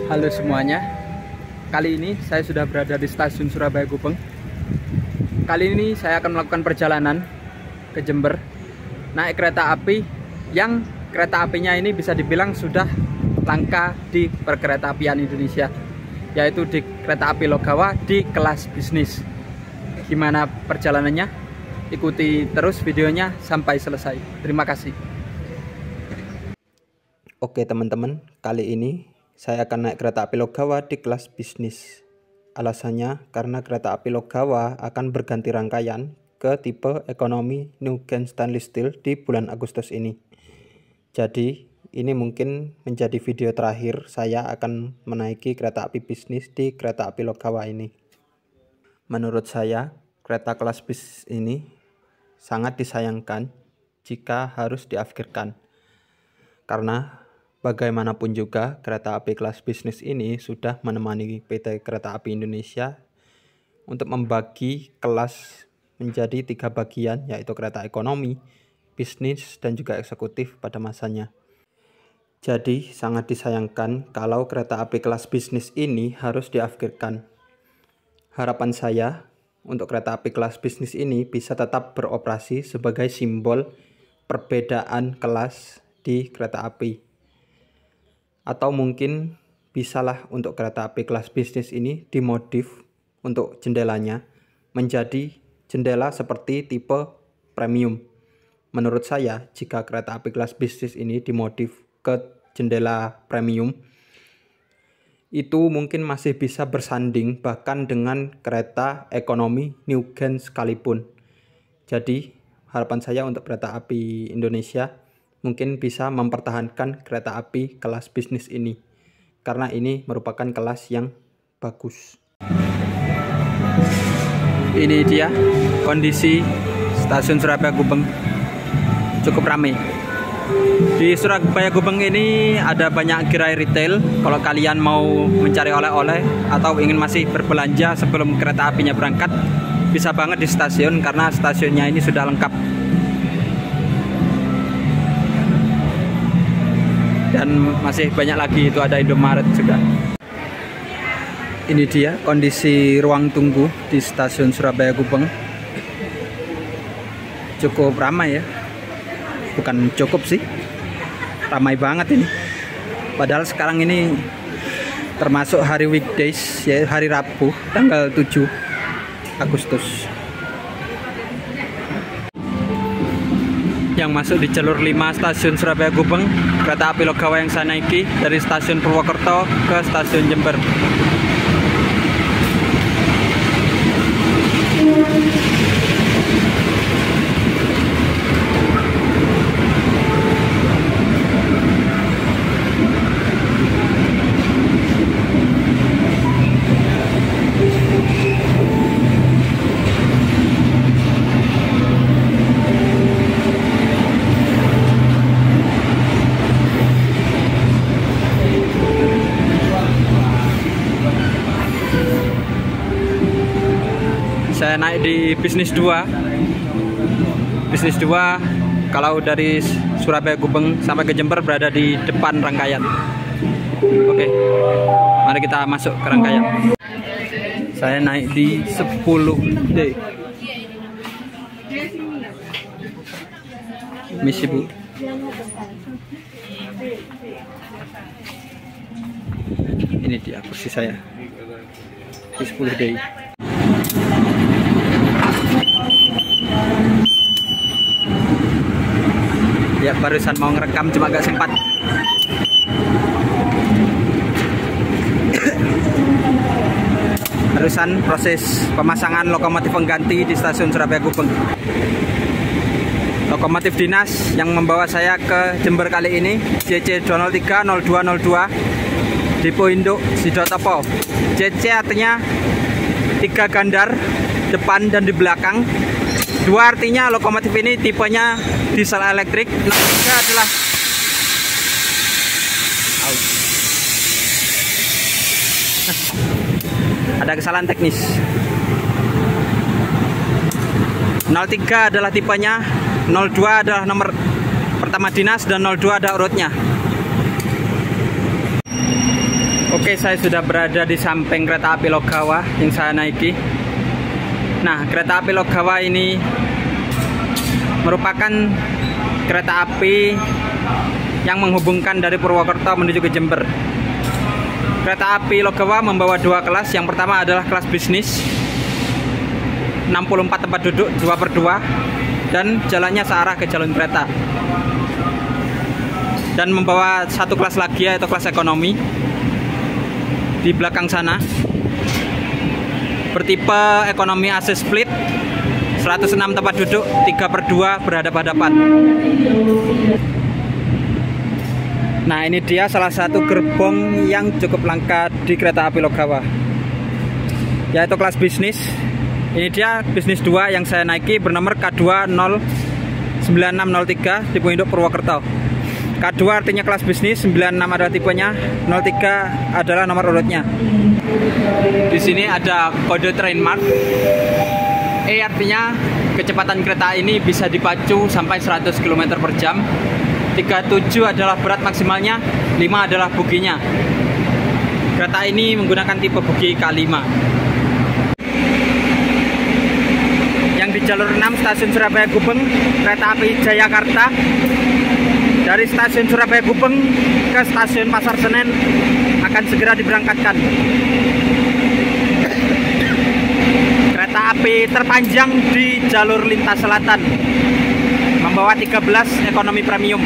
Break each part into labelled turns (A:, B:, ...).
A: Halo semuanya. Kali ini saya sudah berada di stasiun Surabaya Gubeng. Kali ini saya akan melakukan perjalanan ke Jember naik kereta api yang kereta apinya ini bisa dibilang sudah langka di perkeretaapian Indonesia, yaitu di kereta api Logawa di kelas bisnis. Gimana perjalanannya? Ikuti terus videonya sampai selesai. Terima kasih.
B: Oke teman-teman, kali ini saya akan naik kereta api Logawa di kelas bisnis. Alasannya karena kereta api Logawa akan berganti rangkaian ke tipe ekonomi New Gen Stainless Steel di bulan Agustus ini. Jadi ini mungkin menjadi video terakhir saya akan menaiki kereta api bisnis di kereta api Logawa ini. Menurut saya kereta kelas bis ini sangat disayangkan jika harus diakhirkan. Karena bagaimanapun juga kereta api kelas bisnis ini sudah menemani PT Kereta Api Indonesia untuk membagi kelas menjadi 3 bagian, yaitu kereta ekonomi, bisnis, dan juga eksekutif pada masanya. Jadi sangat disayangkan kalau kereta api kelas bisnis ini harus diakhirkan. Harapan saya untuk kereta api kelas bisnis ini bisa tetap beroperasi sebagai simbol perbedaan kelas di kereta api. Atau mungkin bisalah untuk kereta api kelas bisnis ini dimodif untuk jendelanya menjadi jendela seperti tipe premium. Menurut saya jika kereta api kelas bisnis ini dimodif ke jendela premium, itu mungkin masih bisa bersanding bahkan dengan kereta ekonomi New Gen sekalipun. Jadi harapan saya untuk kereta api Indonesia mungkin bisa mempertahankan kereta api kelas bisnis ini, karena ini merupakan kelas yang bagus.
A: Ini dia kondisi stasiun Surabaya Gubeng, cukup ramai. Di Surabaya Gubeng ini ada banyak gerai retail. Kalau kalian mau mencari oleh-oleh atau ingin masih berbelanja sebelum kereta apinya berangkat, bisa banget di stasiun karena stasiunnya ini sudah lengkap. Dan masih banyak lagi, itu ada Indomaret juga. Ini dia kondisi ruang tunggu di stasiun Surabaya Gubeng. Cukup ramai ya. Bukan cukup sih, ramai banget ini. Padahal sekarang ini termasuk hari weekdays, ya hari Rabu tanggal 7 Agustus. Yang masuk di jalur 5 stasiun Surabaya Gubeng, kereta api Logawa yang saya naiki dari stasiun Purwokerto ke stasiun Jember. Saya naik di bisnis 2. Bisnis 2 kalau dari Surabaya Gubeng sampai ke Jember berada di depan rangkaian. Oke, mari kita masuk ke rangkaian. Saya naik di 10D. Misi Bu. Ini dia kursi saya di 10D. Ya barusan mau ngerekam cuma gak sempat. Barusan proses pemasangan lokomotif pengganti di stasiun Surabaya Gubeng. Lokomotif dinas yang membawa saya ke Jember kali ini JC 203 0202 Depo Induk Sidotopo. JC artinya 3 gandar depan dan di belakang. 2 artinya lokomotif ini tipenya diesel elektrik. 3 adalah ada kesalahan teknis. 03 adalah tipenya, 02 adalah nomor pertama dinas dan 02 ada urutnya. Oke, saya sudah berada di samping kereta api Logawa yang saya naiki. Nah, kereta api Logawa ini merupakan kereta api yang menghubungkan dari Purwokerto menuju ke Jember. Kereta api Logawa membawa dua kelas. Yang pertama adalah kelas bisnis, 64 tempat duduk 2/2, dan jalannya searah ke jalur kereta. Dan membawa satu kelas lagi, yaitu kelas ekonomi di belakang sana, bertipe ekonomi AC split, 106 tempat duduk 3/2 berhadap-hadapan. Nah, ini dia salah satu gerbong yang cukup langka di kereta api Logawa, yaitu kelas bisnis. Ini dia bisnis 2 yang saya naiki, bernomor K2-09603 tipe induk Purwokerto. K2 artinya kelas bisnis, 96 adalah tipenya, 03 adalah nomor urutnya. Di sini ada kode train mark. E artinya kecepatan kereta ini bisa dipacu sampai 100 km per jam. 37 adalah berat maksimalnya, 5 adalah boginya. Kereta ini menggunakan tipe bogi K5. Yang di jalur 6 stasiun Surabaya Gubeng, kereta api Jayakarta. Dari stasiun Surabaya Gubeng ke stasiun Pasar Senen akan segera diberangkatkan. Kereta api terpanjang di jalur lintas selatan, membawa 13 ekonomi premium.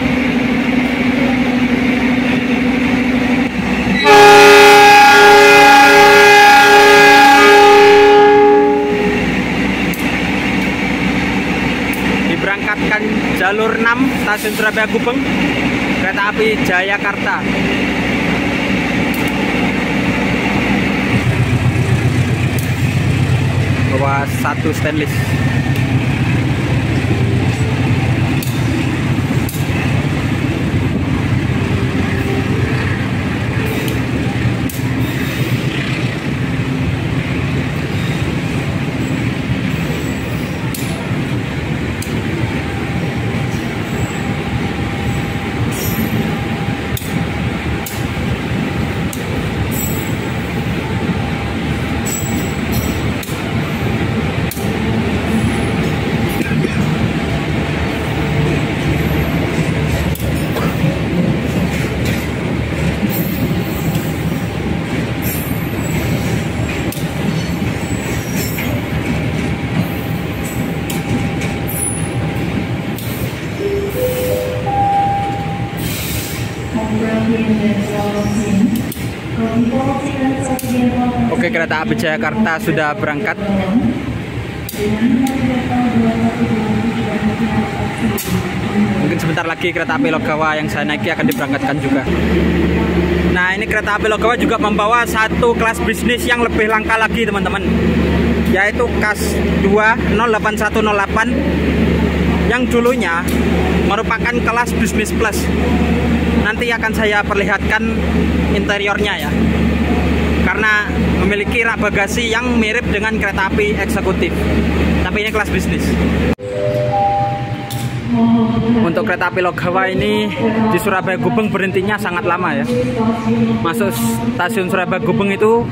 A: Diberangkatkan jalur 6 stasiun Surabaya Gubeng, kereta api Jayakarta. Bawa satu stainless. Oke, kereta api Jayakarta sudah berangkat. Mungkin sebentar lagi kereta api Logawa yang saya naiki akan diberangkatkan juga. Nah, ini kereta api Logawa juga membawa satu kelas bisnis yang lebih langka lagi, teman-teman, yaitu KAS 2-08108 yang dulunya merupakan kelas bisnis plus. Nanti akan saya perlihatkan interiornya ya, karena memiliki rak bagasi yang mirip dengan kereta api eksekutif, tapi ini kelas bisnis. Untuk kereta api Logawa ini di Surabaya Gubeng berhentinya sangat lama ya. Masuk stasiun Surabaya Gubeng itu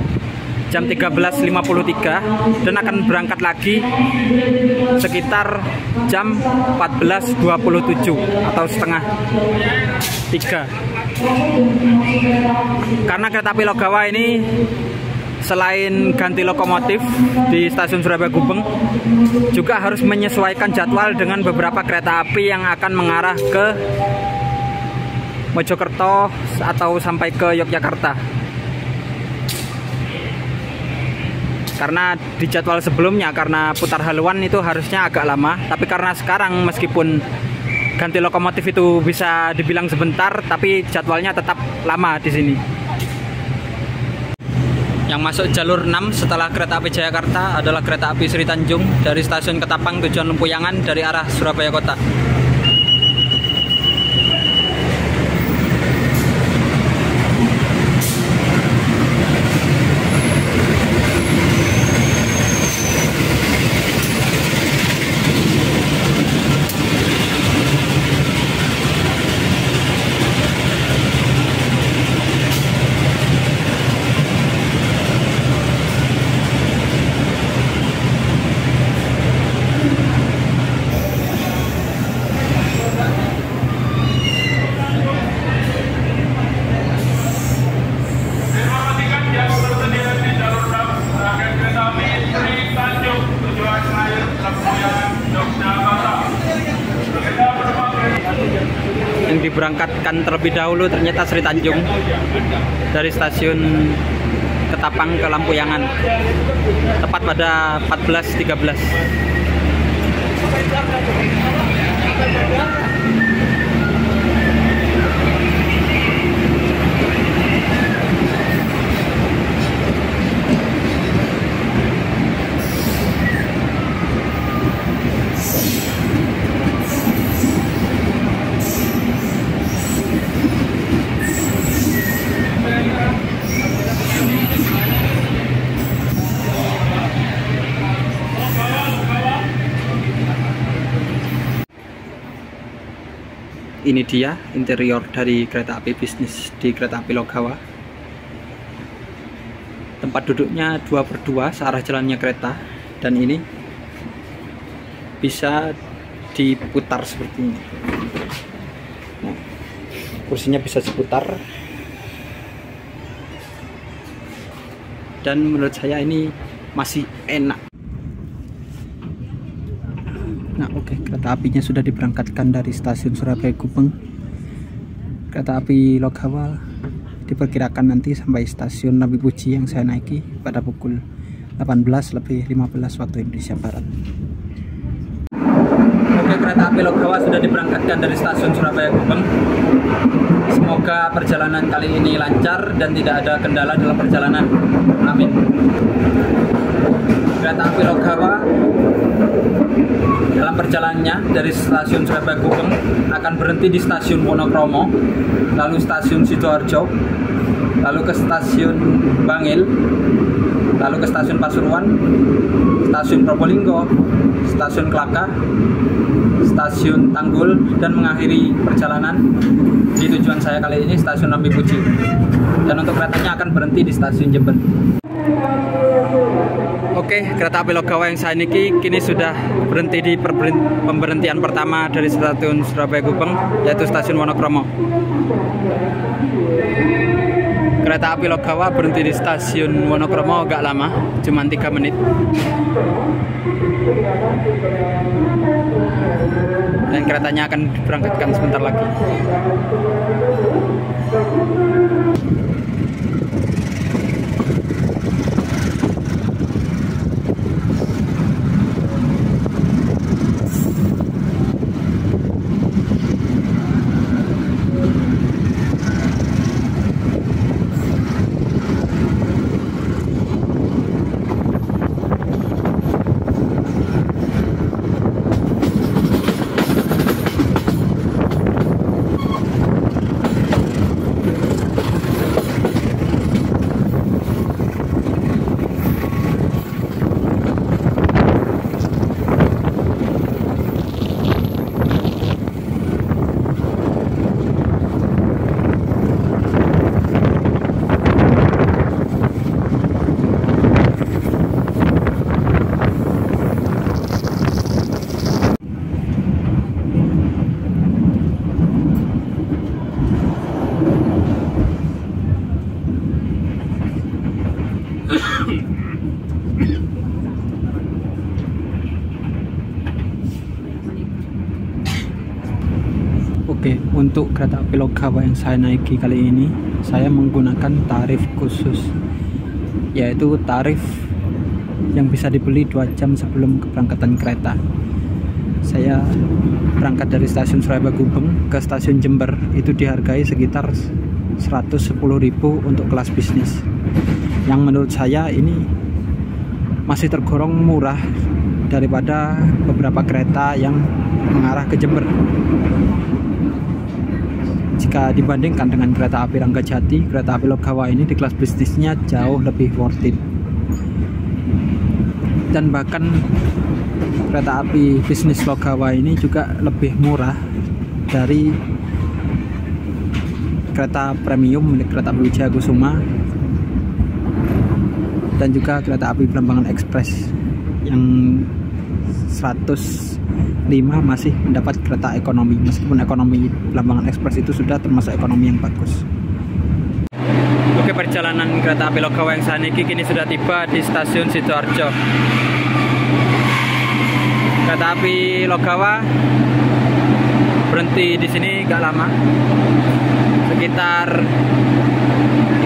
A: jam 13.53 dan akan berangkat lagi sekitar jam 14.27 atau setengah 3. Karena kereta api Logawa ini selain ganti lokomotif di stasiun Surabaya Gubeng, juga harus menyesuaikan jadwal dengan beberapa kereta api yang akan mengarah ke Mojokerto atau sampai ke Yogyakarta. Karena di jadwal sebelumnya, karena putar haluan itu harusnya agak lama, tapi karena sekarang meskipun ganti lokomotif itu bisa dibilang sebentar, tapi jadwalnya tetap lama di sini. Yang masuk jalur 6 setelah kereta api Jayakarta adalah kereta api Sri Tanjung dari stasiun Ketapang tujuan Lempuyangan dari arah Surabaya Kota. yang diberangkatkan terlebih dahulu ternyata Sri Tanjung dari stasiun Ketapang ke Lampuyangan tepat pada 14.13. Ini dia interior dari kereta api bisnis di kereta api Logawa. Tempat duduknya 2/2 searah jalannya kereta, dan ini bisa diputar seperti ini. Nah, kursinya bisa diputar, dan menurut saya ini masih enak. Nah, oke, kereta apinya sudah diberangkatkan dari stasiun Surabaya Gubeng. Kereta api Logawa diperkirakan nanti sampai stasiun Nabi Puji yang saya naiki pada pukul 18:15 waktu Indonesia Barat. Oke, kereta api Logawa sudah diberangkatkan dari stasiun Surabaya Gubeng. Semoga perjalanan kali ini lancar dan tidak ada kendala dalam perjalanan. Amin. Kereta api Logawa dalam perjalanannya dari stasiun Surabaya Gubeng akan berhenti di stasiun Wonokromo, lalu stasiun Sidoarjo, lalu ke stasiun Bangil, lalu ke stasiun Pasuruan, stasiun Probolinggo, stasiun Klaka, stasiun Tanggul, dan mengakhiri perjalanan di tujuan saya kali ini stasiun Nabi Puji. Dan untuk keretanya akan berhenti di stasiun Jember. Oke, kereta api Logawa yang saya niki kini sudah berhenti di pemberhentian pertama dari stasiun Surabaya Gubeng, yaitu stasiun Wonokromo. Kereta api Logawa berhenti di stasiun Wonokromo agak lama, cuma 3 menit. Dan keretanya akan diberangkatkan sebentar lagi. Oke, untuk kereta api Logawa yang saya naiki kali ini, saya menggunakan tarif khusus, yaitu tarif yang bisa dibeli 2 jam sebelum keberangkatan kereta. Saya berangkat dari stasiun Surabaya Gubeng ke stasiun Jember, itu dihargai sekitar 110.000 untuk kelas bisnis, yang menurut saya ini masih tergolong murah daripada beberapa kereta yang mengarah ke Jember. Jika dibandingkan dengan kereta api Ranggajati, kereta api Logawa ini di kelas bisnisnya jauh lebih worth it. Dan bahkan kereta api bisnis Logawa ini juga lebih murah dari kereta premium milik kereta api Wijaya Kusuma dan juga kereta api Blambangan Express yang 105 masih mendapat kereta ekonomi, meskipun ekonomi Blambangan Express itu sudah termasuk ekonomi yang bagus. Oke, perjalanan kereta api Logawa yang saya naiki kini sudah tiba di stasiun Sidoarjo. Kereta api Logawa berhenti di sini gak lama, sekitar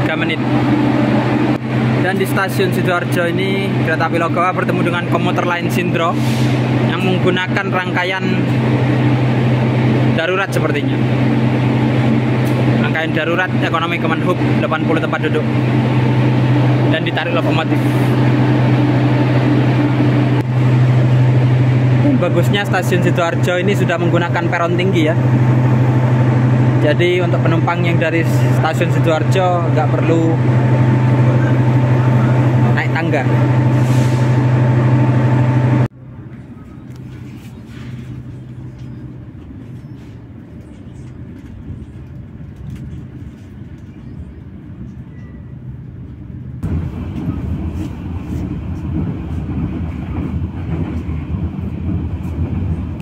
A: 3 menit. Dan di stasiun Sidoarjo ini kereta api Logawa bertemu dengan komuter lain Sindro yang menggunakan rangkaian darurat sepertinya. Rangkaian darurat ekonomi Kemenhub 80 tempat duduk dan ditarik lokomotif. Bagusnya stasiun Sidoarjo ini sudah menggunakan peron tinggi ya. Jadi untuk penumpang yang dari stasiun Sidoarjo nggak perlu naik tangga.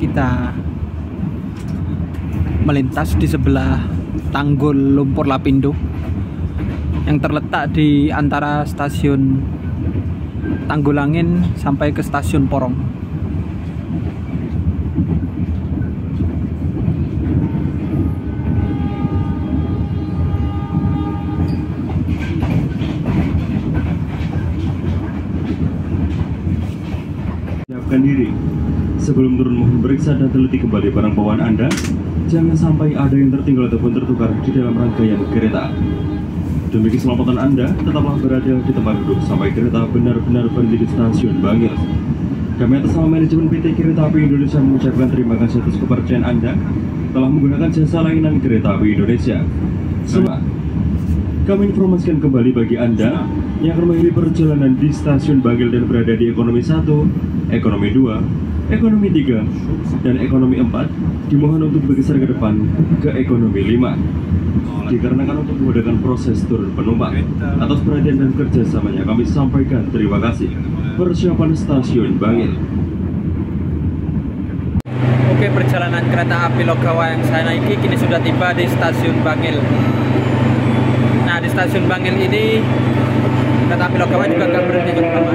A: Kita melintas di sebelah Tanggul Lumpur Lapindo yang terletak di antara stasiun Tanggulangin sampai ke stasiun Porong.
C: Siapkan diri. Sebelum turun mohon periksa dan teliti kembali barang bawaan Anda. Jangan sampai ada yang tertinggal ataupun tertukar di dalam rangkaian kereta. Demi keselamatan Anda, tetaplah berada di tempat duduk sampai kereta benar-benar berhenti di stasiun Bangil. Kami atas nama manajemen PT Kereta Api Indonesia mengucapkan terima kasih atas kepercayaan Anda telah menggunakan jasa layanan Kereta Api Indonesia. Kami informasikan kembali bagi Anda yang akan mengakhiri perjalanan di stasiun Bangil dan berada di ekonomi 1, ekonomi 2, ekonomi 3, dan ekonomi 4, dimohon untuk bergeser ke depan ke ekonomi 5. Dikarenakan untuk memudahkan proses turun penumpang. Atas perhatian dan kerjasamanya kami sampaikan terima kasih. Persiapan stasiun Bangil.
A: Oke, perjalanan kereta api Logawa yang saya naiki kini sudah tiba di stasiun Bangil. Nah, di stasiun Bangil ini kereta api Logawa juga akan berhenti bersama.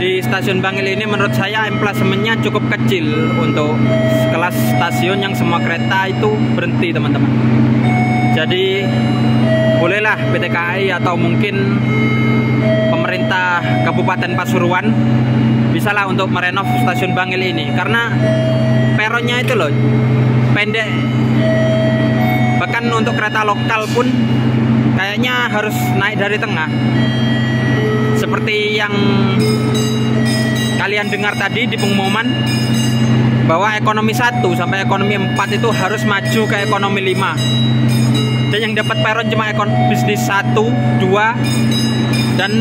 A: Di stasiun Bangil ini menurut saya emplasemennya cukup kecil untuk kelas stasiun yang semua kereta itu berhenti, teman-teman. Jadi bolehlah PT KAI atau mungkin pemerintah Kabupaten Pasuruan bisalah untuk merenov stasiun Bangil ini, karena peronnya itu loh pendek. Bahkan untuk kereta lokal pun kayaknya harus naik dari tengah. Seperti yang kalian dengar tadi di pengumuman bahwa ekonomi 1 sampai ekonomi 4 itu harus maju ke ekonomi 5. Dan yang dapat peron cuma bisnis 1, 2, dan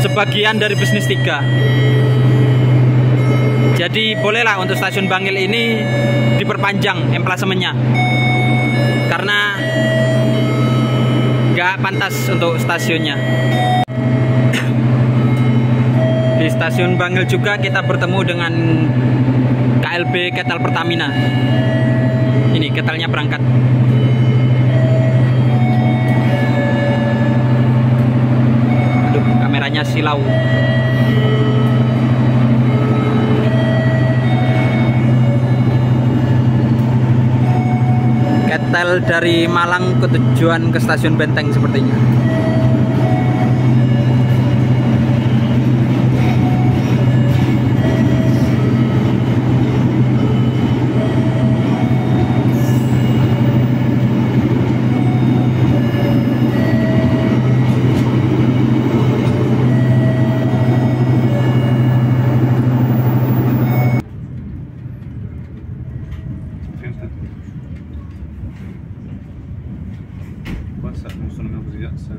A: sebagian dari bisnis 3. Jadi bolehlah untuk stasiun Bangil ini diperpanjang emplasemennya, karena nggak pantas untuk stasiunnya. Di stasiun Bangil juga kita bertemu dengan KLB Ketel Pertamina. Ini ketelnya berangkat. Aduh, kameranya silau. Ketel dari Malang ke tujuan ke stasiun Benteng sepertinya.
D: Ça, non, son numéro, c'est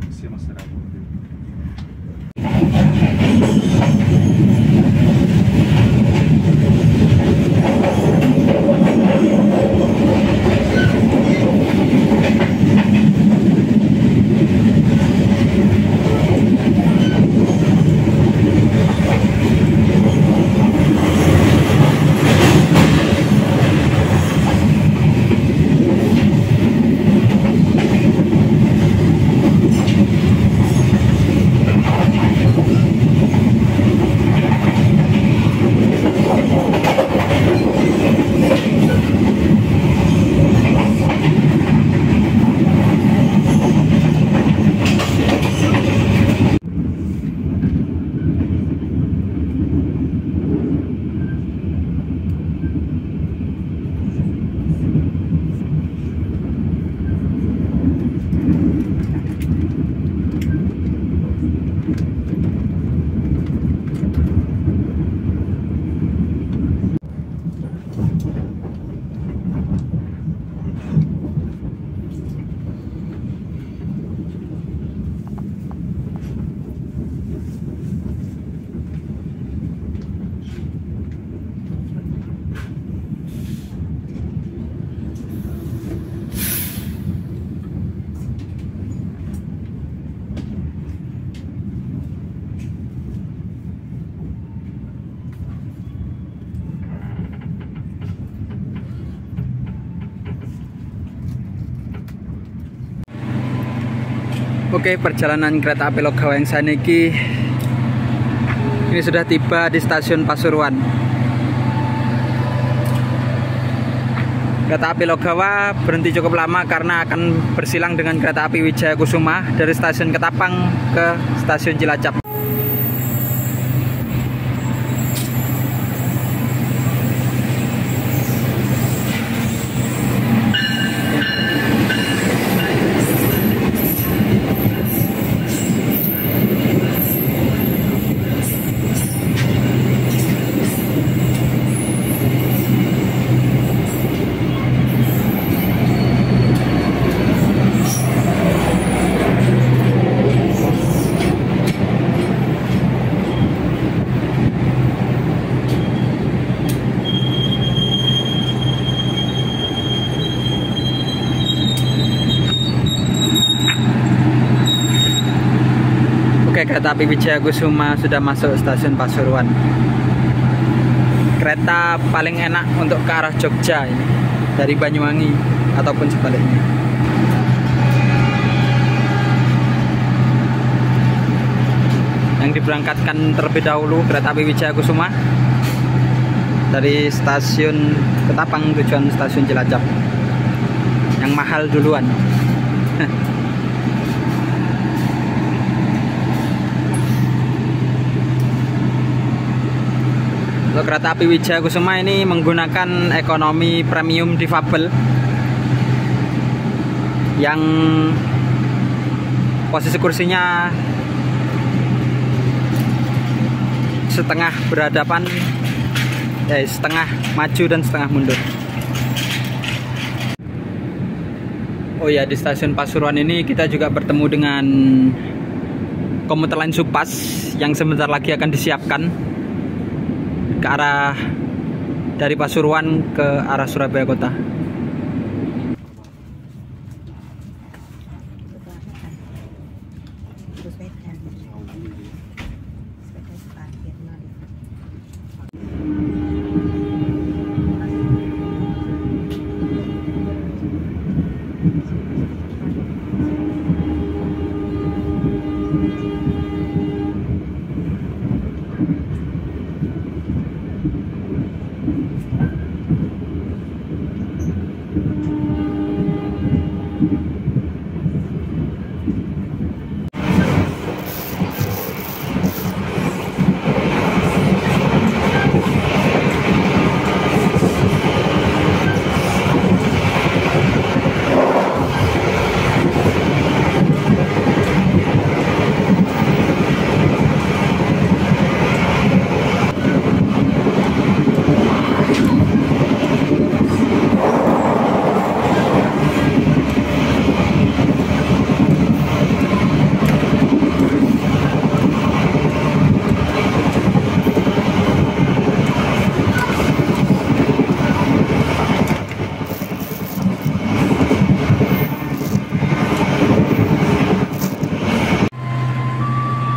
A: Oke, perjalanan kereta api Logawa yang saya naiki ini sudah tiba di stasiun Pasuruan. Kereta api Logawa berhenti cukup lama karena akan bersilang dengan kereta api Wijaya Kusuma dari stasiun Ketapang ke stasiun Cilacap. Oke, kereta api Wijaya Kusuma sudah masuk stasiun Pasuruan. Kereta paling enak untuk ke arah Jogja ini, dari Banyuwangi ataupun sebaliknya. Yang diberangkatkan terlebih dahulu kereta api Wijaya Kusuma dari stasiun Ketapang tujuan stasiun Cilacap. Yang mahal duluan. Untuk kereta api Wijaya Kusuma ini menggunakan ekonomi premium difabel yang posisi kursinya setengah berhadapan, setengah maju dan setengah mundur. Oh ya, di stasiun Pasuruan ini kita juga bertemu dengan komuter lain Supas yang sebentar lagi akan disiapkan ke arah dari Pasuruan ke arah Surabaya kota.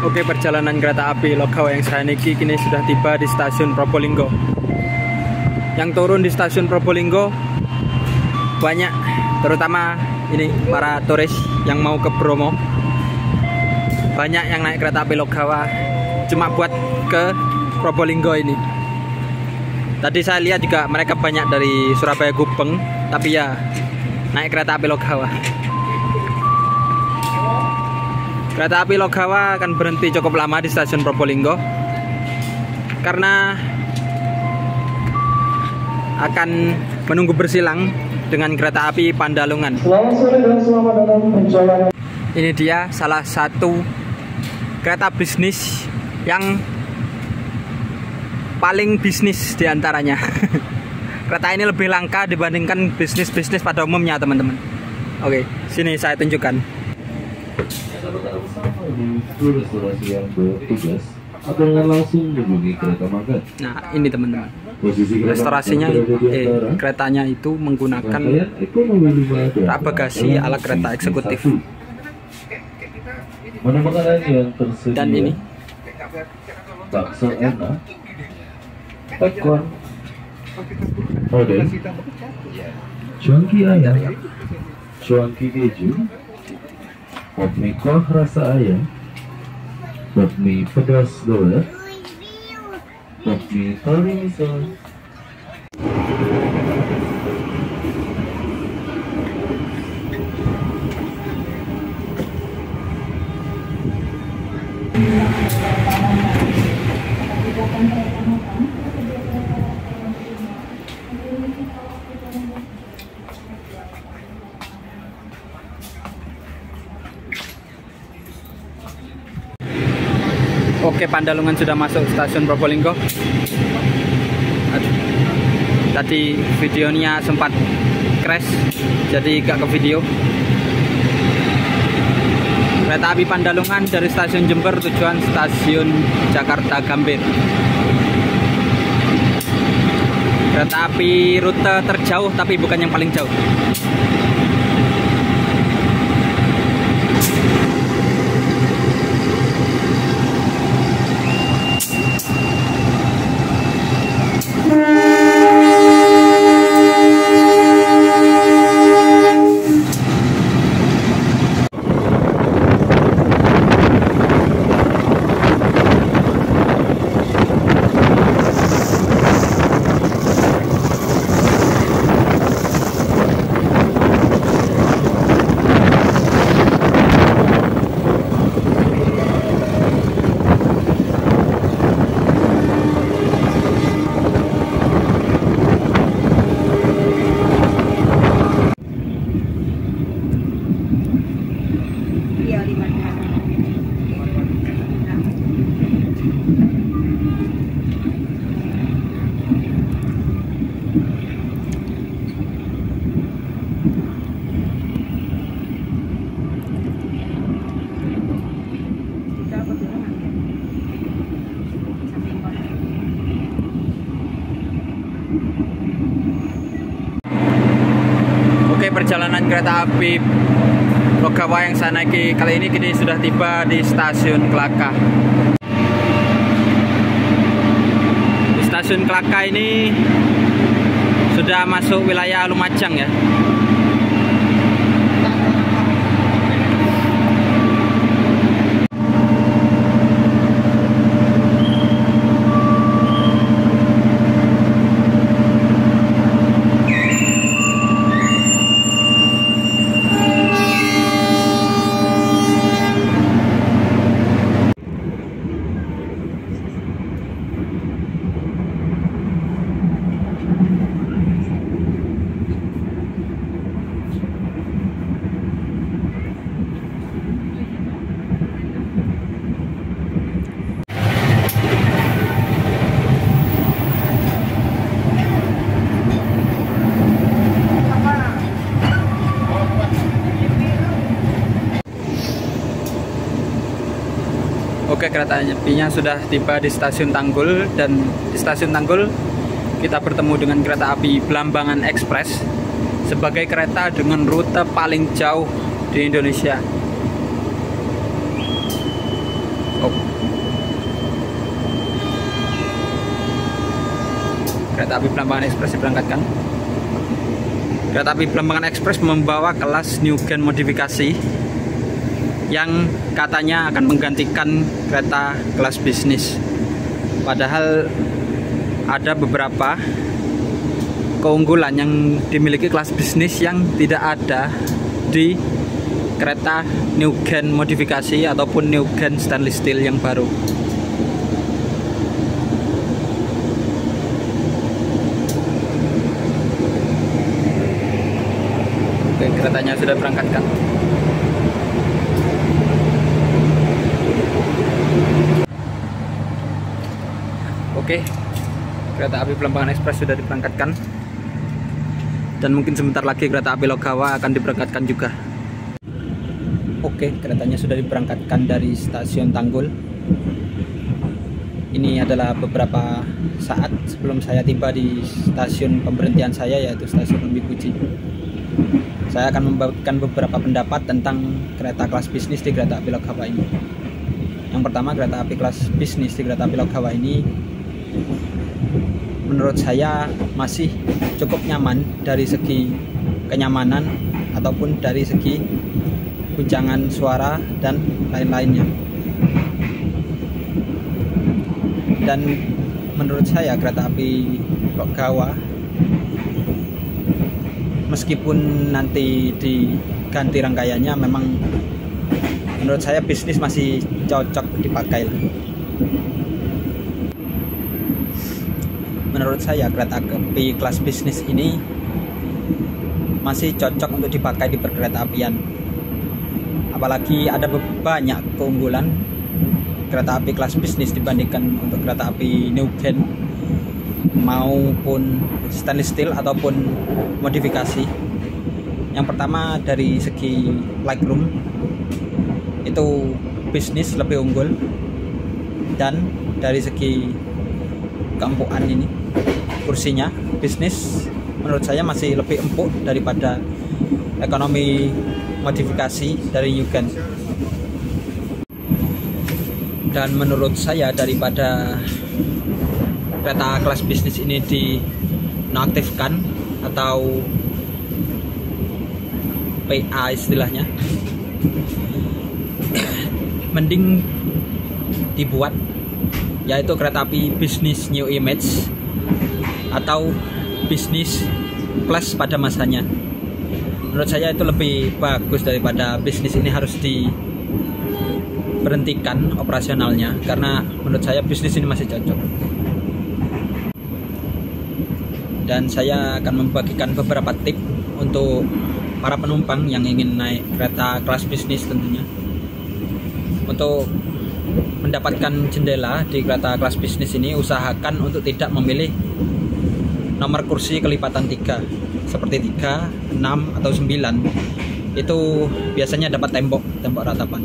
A: Oke, perjalanan kereta api Logawa yang saya naiki kini sudah tiba di stasiun Probolinggo. Yang turun di stasiun Probolinggo banyak, terutama ini para turis yang mau ke Bromo. Banyak yang naik kereta api Logawa cuma buat ke Probolinggo ini. Tadi saya lihat juga mereka banyak dari Surabaya Gubeng, tapi ya naik kereta api Logawa. Kereta api Logawa akan berhenti cukup lama di stasiun Probolinggo karena akan menunggu bersilang dengan kereta api Pandalungan.
D: Selamat sore dan selamat datang perjalanan.
A: Ini dia salah satu kereta bisnis yang paling bisnis diantaranya. Kereta ini lebih langka dibandingkan bisnis-bisnis pada umumnya, teman-teman. Oke, sini saya tunjukkan.
D: Seluruh restorasi yang bertugas akan langsung menghubungi kereta Manggat.
A: Nah, ini teman-teman. Restorasinya, keretanya itu menggunakan rak bagasi ala kereta eksekutif.
D: Menu makanan yang tersedia.
A: Dan ini
D: bakso enak, tekon, odeng, cuanki ayam, cuanki keju, bakmi kuah rasa ayam, bakmi pedas doer, bakmi kari miso.
A: Oke, Pandalungan sudah masuk stasiun Probolinggo. Tadi videonya sempat crash, jadi gak ke video. Kereta api Pandalungan dari stasiun Jember tujuan stasiun Jakarta Gambir. Kereta api rute terjauh tapi bukan yang paling jauh. Oke, perjalanan kereta api Logawa yang saya naiki kali ini kini sudah tiba di stasiun Kelaka. Di stasiun Kelaka ini sudah masuk wilayah Lumajang ya. Oke, kereta apinya sudah tiba di stasiun Tanggul, dan di stasiun Tanggul kita bertemu dengan kereta api Blambangan Express sebagai kereta dengan rute paling jauh di Indonesia. Kereta api Blambangan Express diberangkatkan. Kereta api Blambangan Express membawa kelas New Gen modifikasi yang katanya akan menggantikan kereta kelas bisnis. Padahal ada beberapa keunggulan yang dimiliki kelas bisnis yang tidak ada di kereta New Gen modifikasi ataupun New Gen stainless steel yang baru. Oke, keretanya sudah berangkatkan. Oke, kereta api Blambangan Express sudah diberangkatkan, dan mungkin sebentar lagi kereta api Logawa akan diberangkatkan juga. Oke, keretanya sudah diberangkatkan dari stasiun Tanggul. Ini adalah beberapa saat sebelum saya tiba di stasiun pemberhentian saya, yaitu stasiun Umbi Puji. Saya akan membagikan beberapa pendapat tentang kereta kelas bisnis di kereta api Logawa ini. Yang pertama, kereta api kelas bisnis di kereta api Logawa ini menurut saya masih cukup nyaman dari segi kenyamanan ataupun dari segi
B: guncangan suara dan lain-lainnya. Dan menurut saya kereta api Lok-Gawa meskipun nanti diganti rangkaiannya, memang menurut saya bisnis masih cocok dipakai. Menurut saya kereta api kelas bisnis ini masih cocok untuk dipakai di perkereta apian. Apalagi ada banyak keunggulan kereta api kelas bisnis dibandingkan untuk kereta api new gen maupun stainless steel ataupun modifikasi. Yang pertama dari segi legroom itu bisnis lebih unggul, dan dari segi keempukan ini kursinya bisnis menurut saya masih lebih empuk daripada ekonomi modifikasi dari new gen. Dan menurut saya daripada kereta kelas bisnis ini dinonaktifkan atau PA istilahnya, mending dibuat yaitu kereta api bisnis new image atau bisnis plus pada masanya. Menurut saya itu lebih bagus daripada bisnis ini harus diberhentikan operasionalnya, karena menurut saya bisnis ini masih cocok. Dan saya akan membagikan beberapa tip untuk para penumpang yang ingin naik kereta kelas bisnis tentunya. Untuk mendapatkan jendela di kereta kelas bisnis ini, usahakan untuk tidak memilih nomor kursi kelipatan 3 seperti 3, 6, atau 9. Itu biasanya dapat tembok ratapan.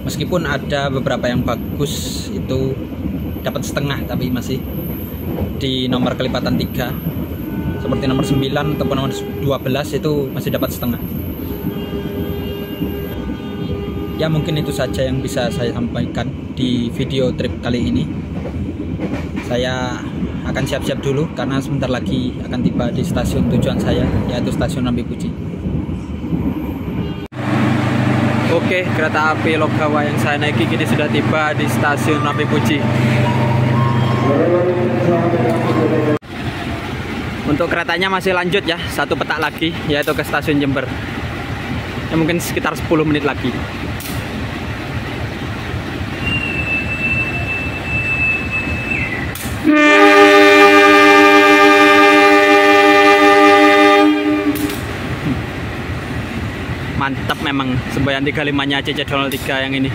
B: Meskipun ada beberapa yang bagus itu dapat setengah, tapi masih di nomor kelipatan 3 seperti nomor 9 ataupun nomor 12 itu masih dapat setengah. Ya, mungkin itu saja yang bisa saya sampaikan di video trip kali ini. Saya akan siap-siap dulu karena sebentar lagi akan tiba di stasiun tujuan saya, yaitu stasiun Rambi Puji. Oke, kereta api Lok-Gawa yang saya naiki kini sudah tiba di stasiun Rambi Puji. Untuk keretanya masih lanjut ya, satu petak lagi, yaitu ke stasiun Jember. Ya, mungkin sekitar 10 menit lagi. Mantap memang semboyan 35-nya CC-03 yang ini.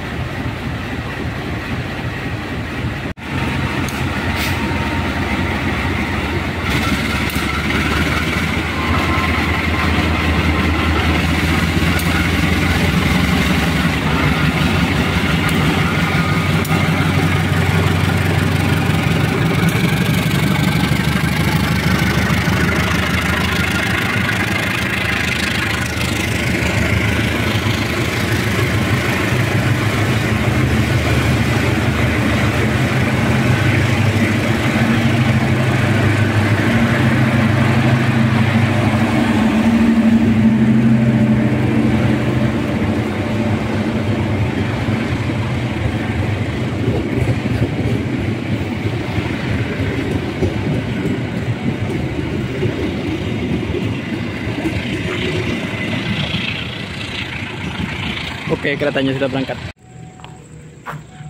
B: Oke, keretanya sudah berangkat.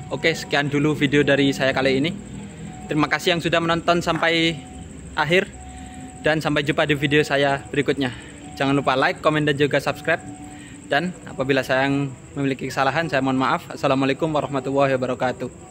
B: Oke, sekian dulu video dari saya kali ini. Terima kasih yang sudah menonton sampai akhir, dan sampai jumpa di video saya berikutnya. Jangan lupa like, komen, dan juga subscribe. Dan apabila saya memiliki kesalahan, saya mohon maaf. Assalamualaikum warahmatullahi wabarakatuh.